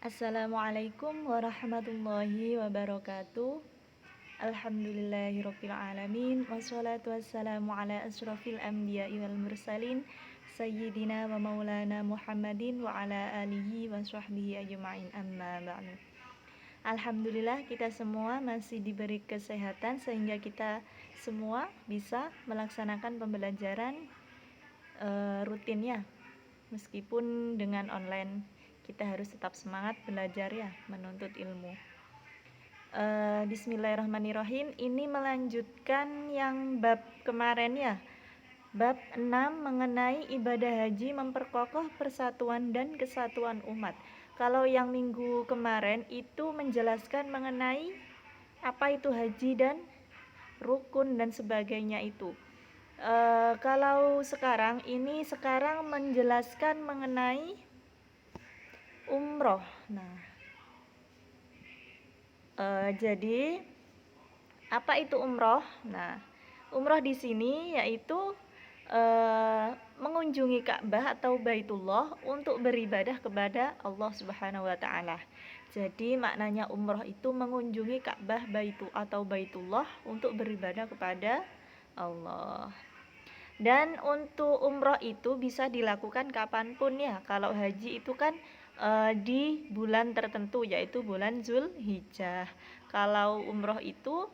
Assalamualaikum warahmatullahi wabarakatuh. Alhamdulillahirabbil alamin wassalatu wassalamu ala asyrafil anbiya'i wal mursalin sayyidina wa maulana Muhammadin wa ala alihi wa sahbihi ajma'in amma ba'du. Alhamdulillah kita semua masih diberi kesehatan sehingga kita semua bisa melaksanakan pembelajaran rutinnya. Meskipun dengan online, kita harus tetap semangat belajar ya, menuntut ilmu. Bismillahirrahmanirrahim. Ini melanjutkan yang bab kemarin ya. Bab 6 mengenai ibadah haji memperkokoh persatuan dan kesatuan umat. Kalau yang minggu kemarin itu menjelaskan mengenai apa itu haji dan rukun dan sebagainya itu. Kalau sekarang menjelaskan mengenai umroh. Nah, jadi apa itu umroh? Nah, umroh di sini yaitu mengunjungi Ka'bah atau Baitullah untuk beribadah kepada Allah Subhanahu wa taala. Jadi maknanya umroh itu mengunjungi Ka'bah atau Baitullah untuk beribadah kepada Allah. Dan untuk umroh itu bisa dilakukan kapanpun ya. Kalau haji itu kan di bulan tertentu yaitu bulan Zulhijjah. Kalau umroh itu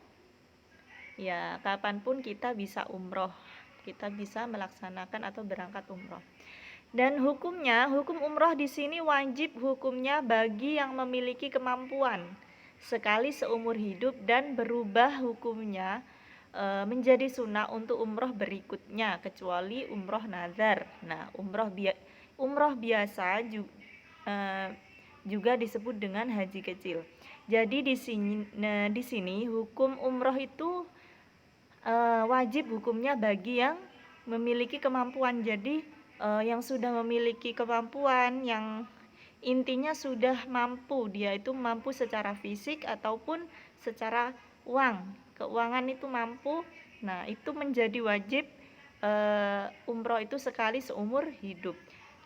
ya kapanpun kita bisa umroh, kita bisa melaksanakan atau berangkat umroh. Dan hukum umroh di sini wajib hukumnya bagi yang memiliki kemampuan sekali seumur hidup dan berubah hukumnya menjadi sunnah untuk umroh berikutnya kecuali umroh nazar. Nah, umroh biasa juga disebut dengan haji kecil. Jadi di sini hukum umroh itu wajib hukumnya bagi yang memiliki kemampuan. Jadi yang sudah memiliki kemampuan, yang intinya sudah mampu, dia itu mampu secara fisik ataupun secara keuangan itu mampu. Nah, itu menjadi wajib umroh itu sekali seumur hidup.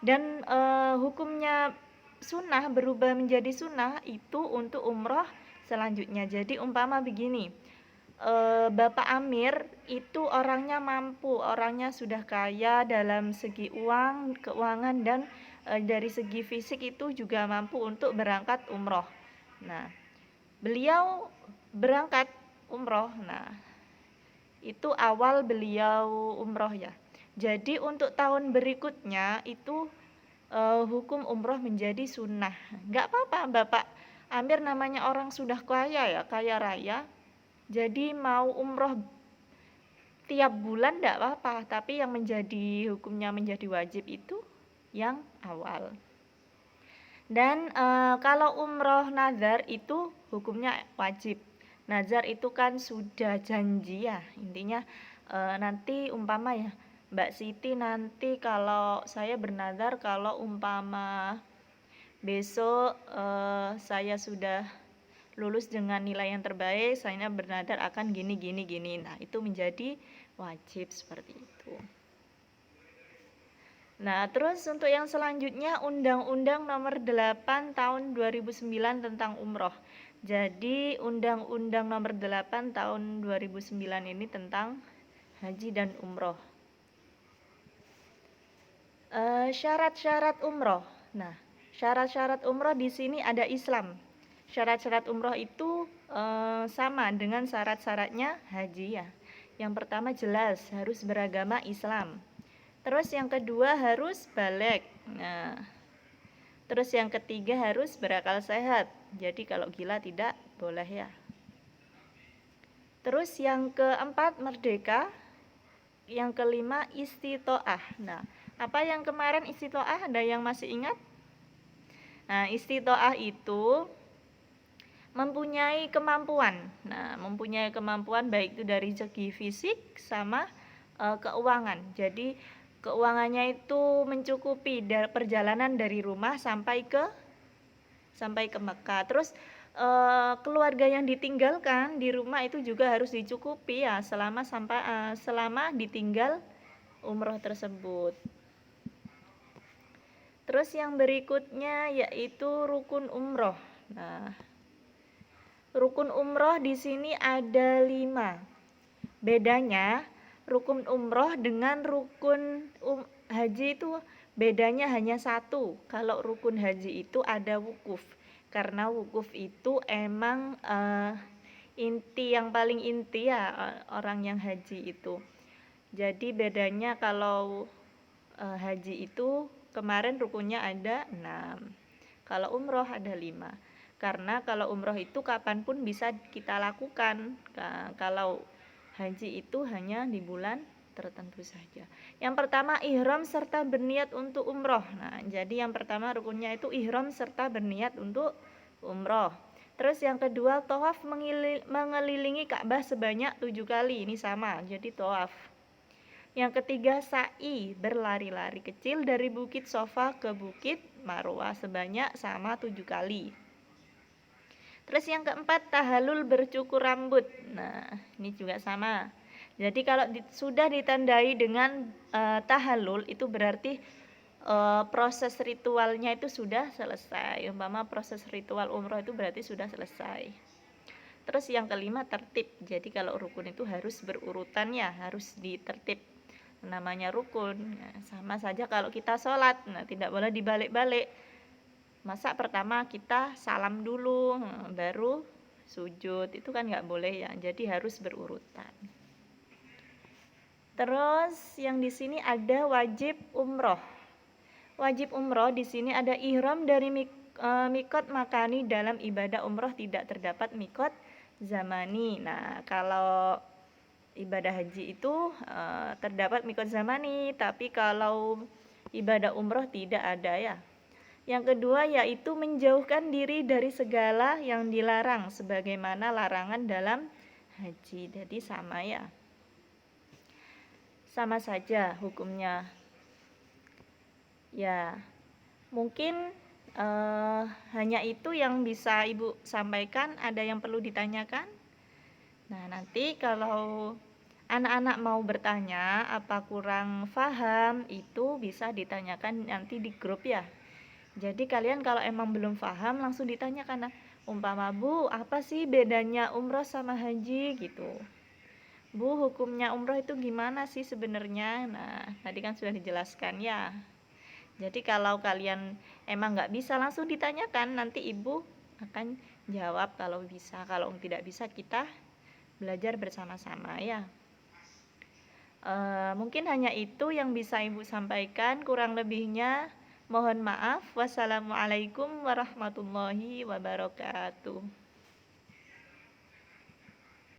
Dan hukumnya sunnah berubah menjadi sunnah itu untuk umroh selanjutnya. Jadi umpama begini, Bapak Amir itu orangnya mampu, orangnya sudah kaya dalam segi keuangan dan dari segi fisik itu juga mampu untuk berangkat umroh. Nah, beliau berangkat umroh. Nah, itu awal beliau umroh ya. Jadi untuk tahun berikutnya itu hukum umroh menjadi sunnah. Nggak apa-apa Bapak Amir namanya orang sudah kaya ya, kaya raya. Jadi mau umroh tiap bulan nggak apa-apa. Tapi yang menjadi hukumnya menjadi wajib itu yang awal. Dan kalau umroh nazar itu hukumnya wajib. Nazar itu kan sudah janji ya, intinya nanti umpama ya Mbak Siti, nanti kalau saya bernazar kalau umpama besok saya sudah lulus dengan nilai yang terbaik, saya bernazar akan gini. Nah, itu menjadi wajib seperti itu. Nah, terus untuk yang selanjutnya Undang-Undang Nomor 8 Tahun 2009 tentang Umroh. Jadi Undang-Undang Nomor 8 Tahun 2009 ini tentang haji dan umroh. Syarat-syarat umroh. Nah, syarat-syarat umroh di sini ada Islam. Syarat-syarat umroh itu sama dengan syarat-syaratnya haji ya. Yang pertama jelas harus beragama Islam. Terus yang kedua harus baligh. Nah, terus yang ketiga harus berakal sehat. Jadi kalau gila tidak boleh ya. Terus yang keempat merdeka. Yang kelima istitoah. Nah, apa yang kemarin istitoah? Ada yang masih ingat? Nah, istitoah itu mempunyai kemampuan. Nah, mempunyai kemampuan baik itu dari segi fisik sama keuangan. Jadi keuangannya itu mencukupi perjalanan dari rumah sampai ke Mekah. Terus keluarga yang ditinggalkan di rumah itu juga harus dicukupi ya selama ditinggal umroh tersebut. Terus yang berikutnya yaitu rukun umroh. Nah, rukun umroh di sini ada 5. Bedanya rukun umroh dengan rukun haji itu bedanya hanya satu. Kalau rukun haji itu ada wukuf. Karena wukuf itu emang inti yang paling inti ya orang yang haji itu. Jadi bedanya kalau haji itu kemarin rukunnya ada 6. Kalau umroh ada 5. Karena kalau umroh itu kapanpun bisa kita lakukan. Nah, kalau haji itu hanya di bulan tertentu saja. Yang pertama ihram serta berniat untuk umroh. Nah, jadi yang pertama rukunnya itu ihram serta berniat untuk umroh. Terus yang kedua tawaf mengelilingi Ka'bah sebanyak 7 kali. Ini sama, jadi tawaf. Yang ketiga sa'i berlari-lari kecil dari Bukit Sofa ke Bukit Marwah sebanyak sama 7 kali. Terus yang keempat tahallul bercukur rambut. Nah, ini juga sama. Jadi kalau sudah ditandai dengan tahallul itu berarti proses ritualnya itu sudah selesai. Umpama proses ritual umroh itu berarti sudah selesai. Terus yang kelima tertib. Jadi kalau rukun itu harus berurutan ya, harus ditertib. Namanya rukun. Nah, sama saja kalau kita sholat. Nah, tidak boleh dibalik-balik. Masa pertama kita salam dulu, baru sujud, itu kan nggak boleh ya. Jadi harus berurutan. Terus yang di sini ada wajib umroh. Wajib umroh di sini ada ihram dari mikot makani dalam ibadah umroh tidak terdapat mikot zamani. Nah, kalau ibadah haji itu terdapat mikot zamani, tapi kalau ibadah umroh tidak ada ya. Yang kedua yaitu menjauhkan diri dari segala yang dilarang sebagaimana larangan dalam haji. Jadi sama ya. Sama saja hukumnya. Ya, mungkin hanya itu yang bisa Ibu sampaikan. Ada yang perlu ditanyakan? Nah, nanti kalau anak-anak mau bertanya apa kurang paham, itu bisa ditanyakan nanti di grup ya. Jadi kalian kalau emang belum paham langsung ditanyakan, umpama Bu, apa sih bedanya umroh sama haji gitu. Bu, hukumnya umroh itu gimana sih sebenarnya? Nah, tadi kan sudah dijelaskan ya. Jadi kalau kalian emang nggak bisa langsung ditanyakan, nanti Ibu akan jawab kalau bisa. Kalau tidak bisa kita belajar bersama-sama ya. Mungkin hanya itu yang bisa Ibu sampaikan, kurang lebihnya mohon maaf. Wassalamualaikum warahmatullahi wabarakatuh.